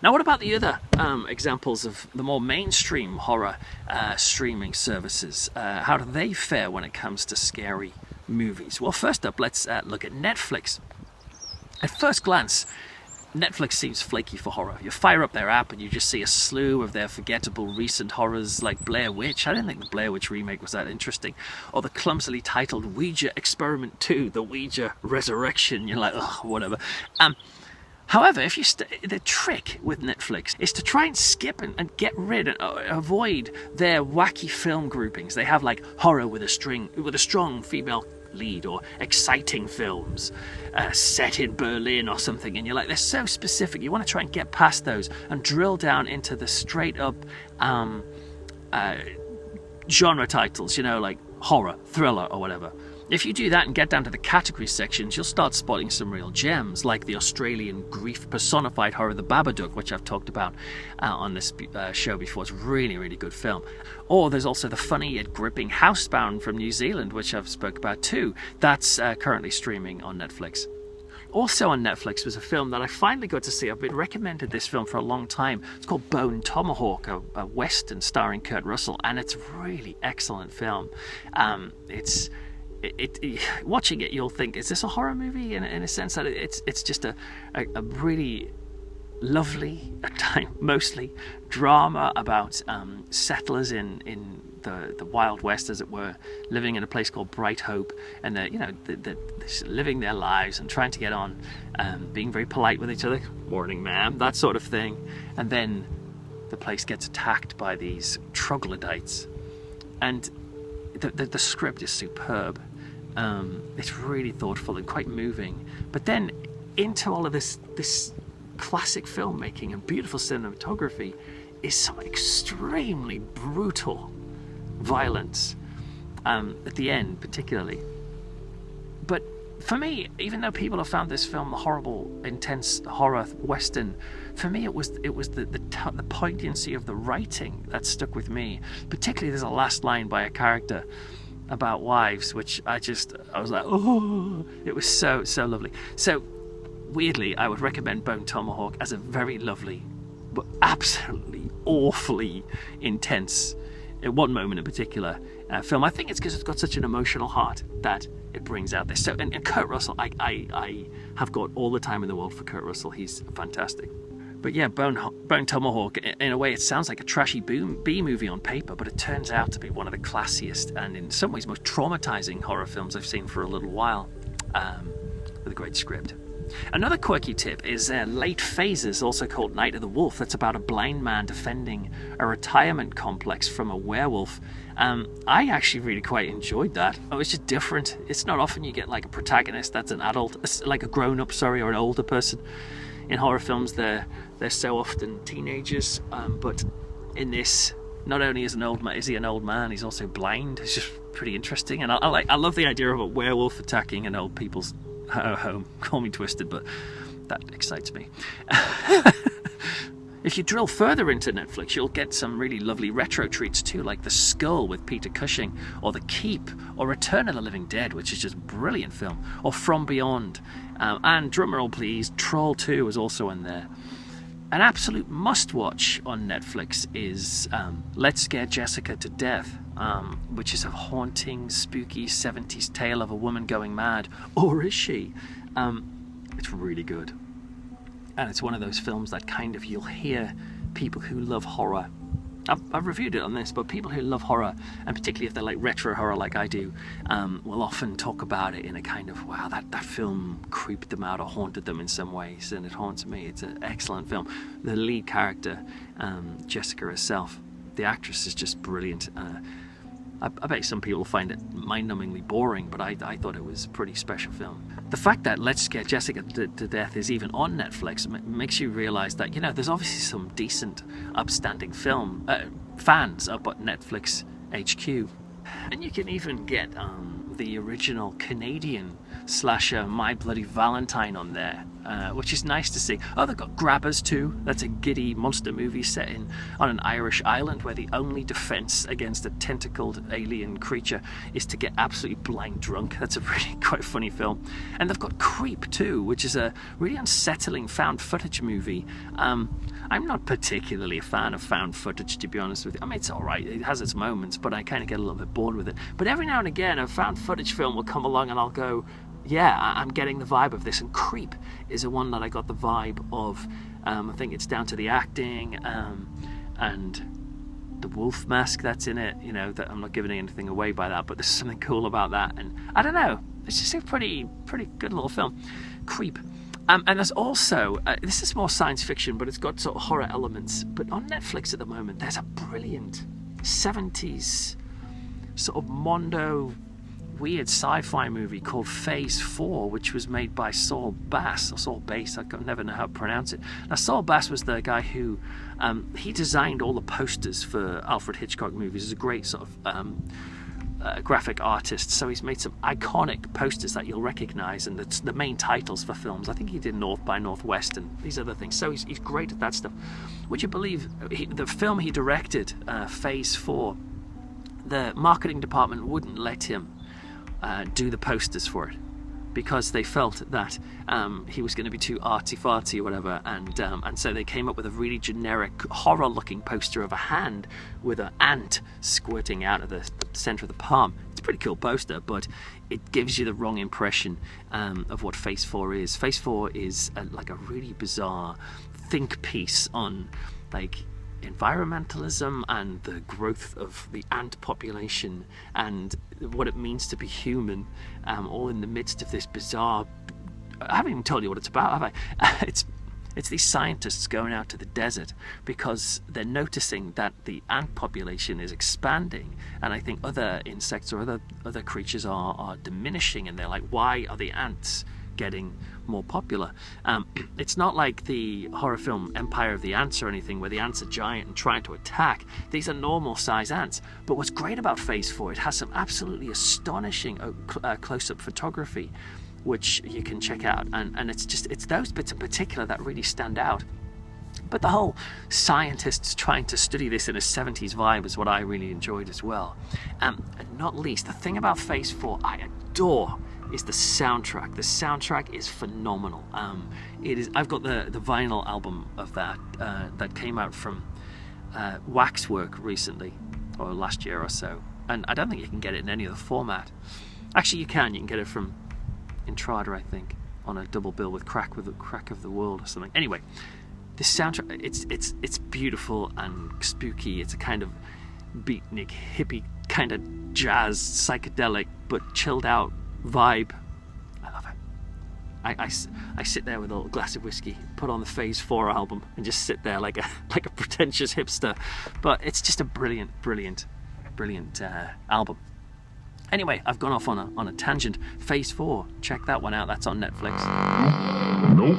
Now, what about the other examples of the more mainstream horror streaming services? How do they fare when it comes to scary movies? Well, first up, let's look at Netflix. At first glance, Netflix seems flaky for horror. You fire up their app and you just see a slew of their forgettable recent horrors like Blair Witch. I didn't think the Blair Witch remake was that interesting. Or the clumsily titled Ouija Experiment 2, The Ouija Resurrection. You're like, ugh, whatever. However, if you the trick with Netflix is to try and skip and get rid and avoid their wacky film groupings. They have like horror with a strong female lead, or exciting films set in Berlin or something, and you're like, they're so specific. You want to try and get past those and drill down into the straight up genre titles, you know, like horror, thriller, or whatever. If you do that and get down to the category sections, you'll start spotting some real gems, like the Australian grief personified horror The Babadook, which I've talked about on this show before. It's a really, really good film. Or there's also the funny yet gripping Housebound from New Zealand, which I've spoke about too. That's currently streaming on Netflix. Also on Netflix was a film that I finally got to see. I've been recommended this film for a long time. It's called Bone Tomahawk, a western starring Kurt Russell, and it's a really excellent film. Watching it, you'll think, is this a horror movie? In a sense that it's just a really lovely, at times mostly, drama about settlers in the Wild West, as it were, living in a place called Bright Hope, and they're living their lives and trying to get on, being very polite with each other, morning ma'am, that sort of thing, and then the place gets attacked by these troglodytes, and the script is superb. It's really thoughtful and quite moving. But then into all of this classic filmmaking and beautiful cinematography is some extremely brutal violence at the end, particularly. But for me, even though people have found this film a horrible, intense horror western, for me it was the poignancy of the writing that stuck with me. Particularly, there's a last line by a character about wives, which I was like, oh, it was so lovely. So weirdly, I would recommend Bone Tomahawk as a very lovely, but absolutely awfully intense, at one moment in particular, film. I think it's because it's got such an emotional heart that it brings out this. So, and Kurt Russell, I have got all the time in the world for Kurt Russell. He's fantastic. But yeah, Bone Tomahawk, in a way, it sounds like a trashy B movie on paper, but it turns out to be one of the classiest and in some ways most traumatizing horror films I've seen for a little while, with a great script. Another quirky tip is Late Phases, also called Night of the Wolf. That's about a blind man defending a retirement complex from a werewolf. I actually really quite enjoyed that. It was just different. It's not often you get like a protagonist that's an adult, like a grown-up, or an older person. In horror films, they're so often teenagers, but in this, not only is he an old man, he's also blind. It's just pretty interesting, and I love the idea of a werewolf attacking an old people's home. Call me twisted, but that excites me. If you drill further into Netflix, you'll get some really lovely retro treats too, like The Skull with Peter Cushing, or The Keep, or Return of the Living Dead, which is just a brilliant film, or From Beyond, and drumroll please, Troll 2 is also in there. An absolute must-watch on Netflix is Let's Scare Jessica to Death, which is a haunting, spooky 70s tale of a woman going mad. Or is she? It's really good. And it's one of those films that kind of, you'll hear people who love horror. I've reviewed it on this, but people who love horror, and particularly if they're like retro horror like I do, will often talk about it in a kind of, wow, that film creeped them out or haunted them in some ways, and it haunts me. It's an excellent film. The lead character, Jessica herself, the actress is just brilliant. I bet some people find it mind-numbingly boring, but I thought it was a pretty special film. The fact that Let's Scare Jessica to Death is even on Netflix makes you realise that, you know, there's obviously some decent, upstanding film fans up at Netflix HQ. And you can even get the original Canadian slasher My Bloody Valentine on there, which is nice to see. Oh, they've got Grabbers too. That's a giddy monster movie set on an Irish island where the only defense against a tentacled alien creature is to get absolutely blind drunk. That's a really quite funny film. And they've got Creep too, which is a really unsettling found footage movie. I'm not particularly a fan of found footage, to be honest with you. I mean, it's all right. It has its moments, but I kind of get a little bit bored with it. But every now and again, a found footage film will come along and I'll go, yeah, I'm getting the vibe of this. And Creep is a one that I got the vibe of. I think it's down to the acting and the wolf mask that's in it. You know, that I'm not giving anything away by that, but there's something cool about that. And I don't know, it's just a pretty good little film, Creep. And there's also, this is more science fiction, but it's got sort of horror elements. But on Netflix at the moment, there's a brilliant 70s sort of mondo weird sci-fi movie called Phase 4, which was made by Saul Bass, or Saul Bass, I can never know how to pronounce it. Now, Saul Bass was the guy who, he designed all the posters for Alfred Hitchcock movies. He's a great sort of graphic artist, so he's made some iconic posters that you'll recognize, and the main titles for films. I think he did North by Northwest and these other things, so he's great at that stuff. Would you believe the film he directed, Phase 4, the marketing department wouldn't let him do the posters for it because they felt that he was going to be too arty-farty or whatever, and so they came up with a really generic horror-looking poster of a hand with an ant squirting out of the center of the palm. It's a pretty cool poster, but it gives you the wrong impression of what Phase 4 is. Phase 4 is like a really bizarre think piece on like environmentalism and the growth of the ant population and what it means to be human, all in the midst of this bizarre. I haven't even told you what it's about, have I? It's these scientists going out to the desert because they're noticing that the ant population is expanding, and I think other insects or other creatures are diminishing, and they're like, why are the ants getting more popular? It's not like the horror film Empire of the Ants or anything where the ants are giant and trying to attack. These are normal size ants. But what's great about Phase 4, it has some absolutely astonishing close-up photography which you can check out, and it's those bits in particular that really stand out. But the whole scientists trying to study this in a 70s vibe is what I really enjoyed as well. And not least, the thing about Phase 4 I adore is the soundtrack. The soundtrack is phenomenal. I've got the vinyl album of that that came out from Waxwork recently, or last year or so, and I don't think you can get it in any other format. Actually, you can get it from Intrada, I think, on a double bill with Crack of the World or something. Anyway, the soundtrack, it's beautiful and spooky. It's a kind of beatnik, hippie kind of jazz, psychedelic, but chilled out vibe. I love it. I sit there with a little glass of whiskey, put on the Phase 4 album, and just sit there like a pretentious hipster. But it's just a brilliant album. Anyway, I've gone off on a tangent. Phase 4, check that one out. That's on Netflix. Nope.